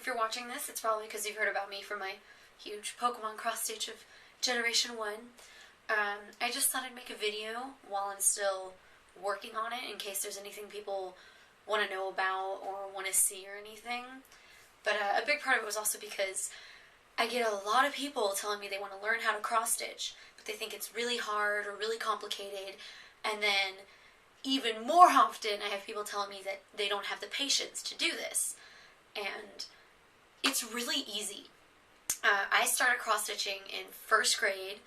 you're watching this, it's probably because you've heard about me from my huge Pokemon cross-stitch of Generation 1. I just thought I'd make a video while I'm still working on it in case there's anything people want to know about or want to see or anything. But a big part of it was also because I get a lot of people telling me they want to learn how to cross-stitch, but they think it's really hard or really complicated. And then even more often, I have people telling me that they don't have the patience to do this. And it's really easy. I started cross-stitching in 1st grade,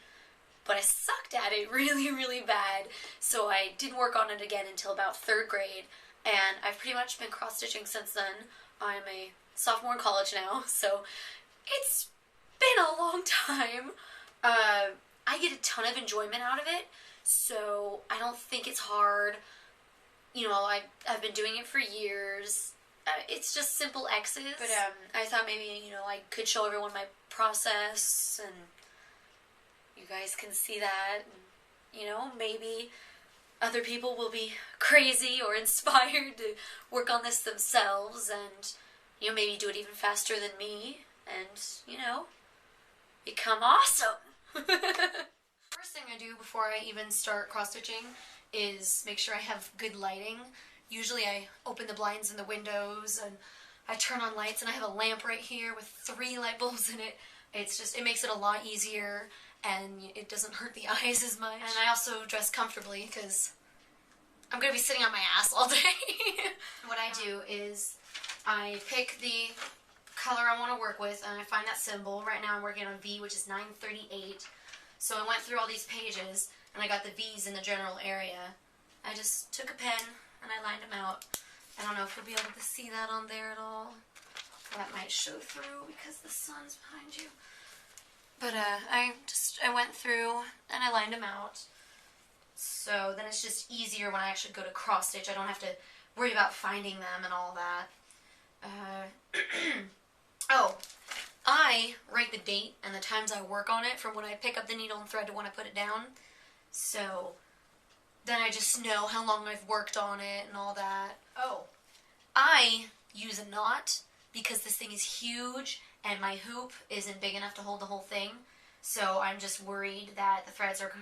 but I sucked at it really, really bad. So I didn't work on it again until about 3rd grade. And I've pretty much been cross-stitching since then. I'm a sophomore in college now, so it's been a long time. I get a ton of enjoyment out of it, so I don't think it's hard. You know, I've been doing it for years. It's just simple X's, but I thought maybe, you know, I could show everyone my process, and you guys can see that, and, you know, maybe other people will be crazy or inspired to work on this themselves, and, you know, maybe do it even faster than me, and, you know, become awesome. First thing I do before I even start cross-stitching is make sure I have good lighting. Usually I open the blinds in the windows and I turn on lights, and I have a lamp right here with 3 light bulbs in it. It makes it a lot easier, and it doesn't hurt the eyes as much. And I also dress comfortably because I'm going to be sitting on my ass all day. What I do is I pick the color I want to work with, and I find that symbol. Right now I'm working on V, which is 938. So I went through all these pages, and I got the V's in the general area. I just took a pen, and I lined them out. I don't know if you'll be able to see that on there at all. That might show through because the sun's behind you. But I went through, and I lined them out. So then it's just easier when I actually go to cross-stitch. I don't have to worry about finding them and all that. Oh, I write the date and the times I work on it from when I pick up the needle and thread to when I put it down. So then I just know how long I've worked on it and all that. Oh, I use a knot because this thing is huge and my hoop isn't big enough to hold the whole thing. So I'm just worried that the threads are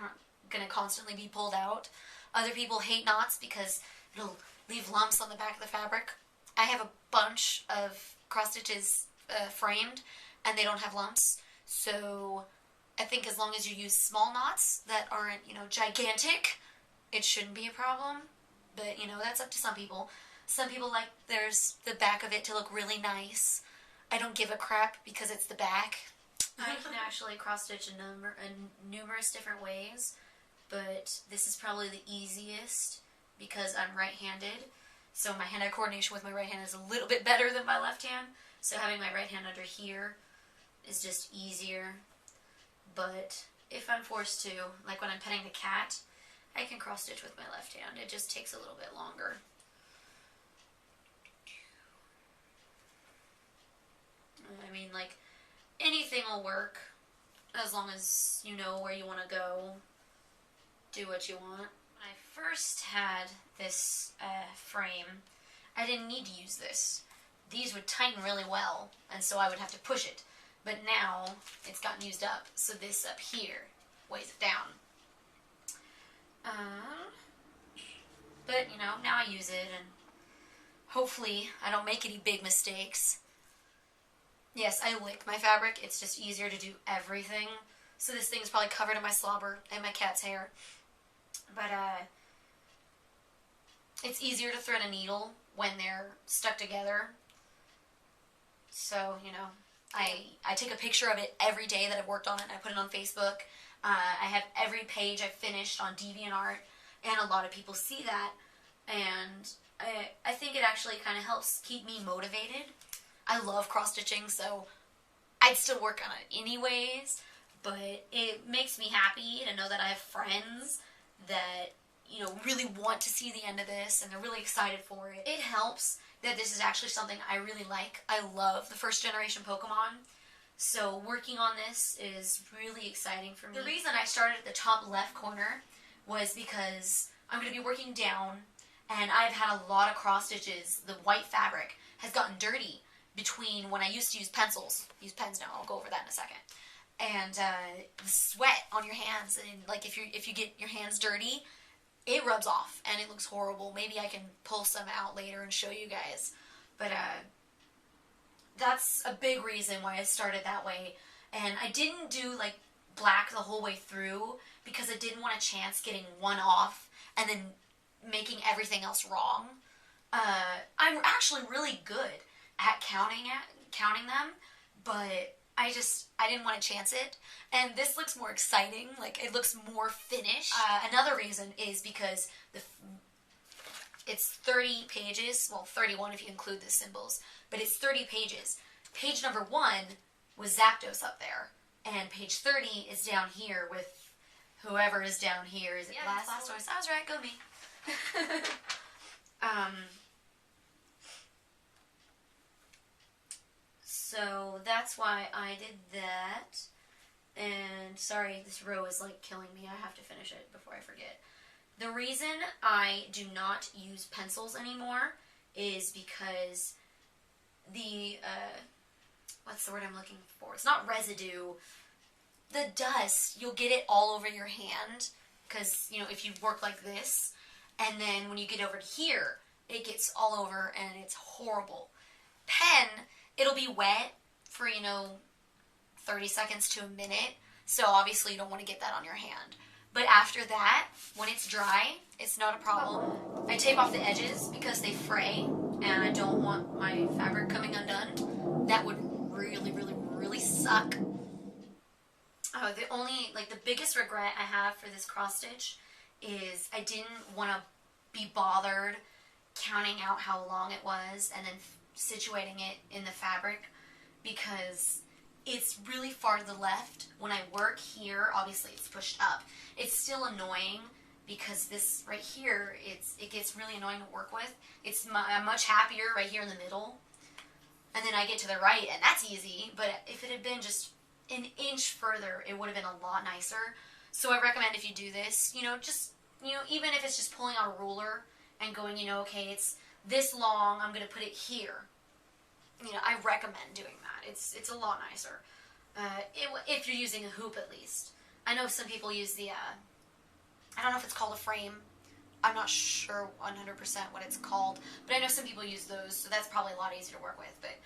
going to constantly be pulled out. Other people hate knots because it'll leave lumps on the back of the fabric. I have a bunch of cross stitches framed, and they don't have lumps. So I think as long as you use small knots that aren't, you know, gigantic, it shouldn't be a problem. But, you know, that's up to some people. Some people like the back of it to look really nice. I don't give a crap because it's the back. I can actually cross stitch in numerous different ways, but this is probably the easiest because I'm right-handed. So my hand-eye coordination with my right hand is a little bit better than my left hand. So having my right hand under here is just easier. But if I'm forced to, like when I'm petting the cat, I can cross stitch with my left hand. It just takes a little bit longer. I mean, like, anything will work as long as you know where you want to go, do what you want. When I first had this frame, I didn't need to use this. These would tighten really well, and so I would have to push it. But now it's gotten used up, so this up here weighs it down. But, you know, now I use it, and hopefully I don't make any big mistakes. Yes, I lick my fabric. It's just easier to do everything. So this thing is probably covered in my slobber and my cat's hair. But, it's easier to thread a needle when they're stuck together. So, you know, I take a picture of it every day that I've worked on it, and I put it on Facebook. I have every page I've finished on DeviantArt, and a lot of people see that, and I think it actually kind of helps keep me motivated. I love cross-stitching, so I'd still work on it anyways, but it makes me happy to know that I have friends that, you know, really want to see the end of this, and they're really excited for it. It helps that this is actually something I really like. I love the first generation Pokemon, so working on this is really exciting for me. The reason I started at the top left corner was because I'm going to be working down, and I've had a lot of cross stitches. The white fabric has gotten dirty, between when I used to use pencils. I use pens now. I'll go over that in a second. And the sweat on your hands, and like if you get your hands dirty, it rubs off and it looks horrible. Maybe I can pull some out later and show you guys. But that's a big reason why I started that way. And I didn't do like black the whole way through because I didn't want a chance getting one off and then making everything else wrong. I'm actually really good at counting them, but I didn't want to chance it. And this looks more exciting, like it looks more finished. Another reason is because it's 30 pages, well 31 if you include the symbols, but it's 30 pages. Page number 1 was Zapdos up there, and page 30 is down here with whoever is down here. Is it Blastoise? I was right, go me. So that's why I did that. And sorry, this row is like killing me. I have to finish it before I forget. The reason I do not use pencils anymore is because the, what's the word I'm looking for? It's not residue. The dust, you'll get it all over your hand. Because, you know, if you work like this, and then when you get over here, it gets all over and it's horrible. Pen, it'll be wet for, 30 seconds to a minute. So obviously you don't want to get that on your hand. But after that, when it's dry, it's not a problem. I tape off the edges because they fray and I don't want my fabric coming undone. That would really, really, really suck. The biggest regret I have for this cross stitch is I didn't want to be bothered counting out how long it was and then situating it in the fabric because it's really far to the left. When I work here, obviously it's pushed up. It's still annoying because this right here, it gets really annoying to work with. I'm much happier right here in the middle. And then I get to the right and that's easy, but if it had been just an inch further, it would have been a lot nicer. So I recommend if you do this, even if it's just pulling out a ruler and going, okay, it's this long, I'm going to put it here. I recommend doing that. It's a lot nicer. If you're using a hoop at least. I know some people use the, I don't know if it's called a frame. I'm not sure 100% what it's called. But I know some people use those, so that's probably a lot easier to work with. But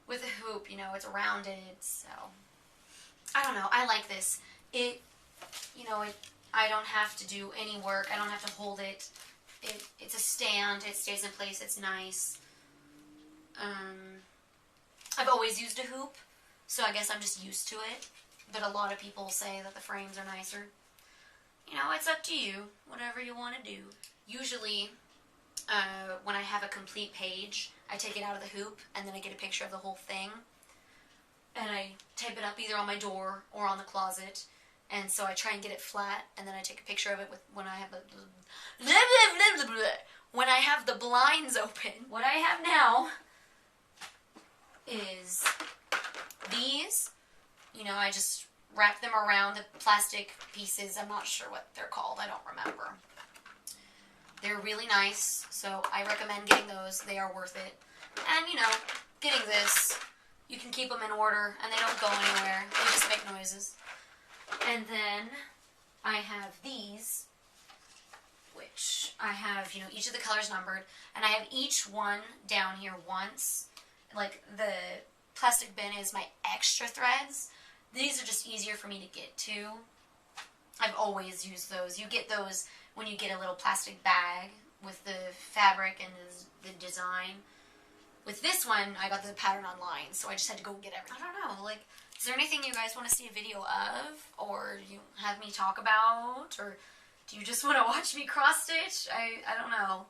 with a hoop, it's rounded, so... I don't know. I like this. I don't have to do any work. I don't have to hold it. It's a stand. It stays in place. It's nice. I've always used a hoop, so I guess I'm just used to it. But a lot of people say that the frames are nicer. It's up to you. Whatever you want to do. Usually, when I have a complete page, I take it out of the hoop, and then I get a picture of the whole thing. And I tape it up either on my door or on the closet. And so I try and get it flat, and then I take a picture of it when I have the blinds open. What I have now is these. I just wrap them around the plastic pieces. I'm not sure what they're called. I don't remember. They're really nice, so I recommend getting those. They are worth it. And, getting this... You can keep them in order, and they don't go anywhere. They just make noises. And then I have these, which I have, each of the colors numbered. And I have each one down here once. Like, the plastic bin is my extra threads. These are just easier for me to get to. I've always used those. You get those when you get a little plastic bag with the fabric and the design. With this one, I got the pattern online, so I just had to go get everything. I don't know, is there anything you guys want to see a video of? Or do you have me talk about? Or do you just want to watch me cross-stitch? I don't know.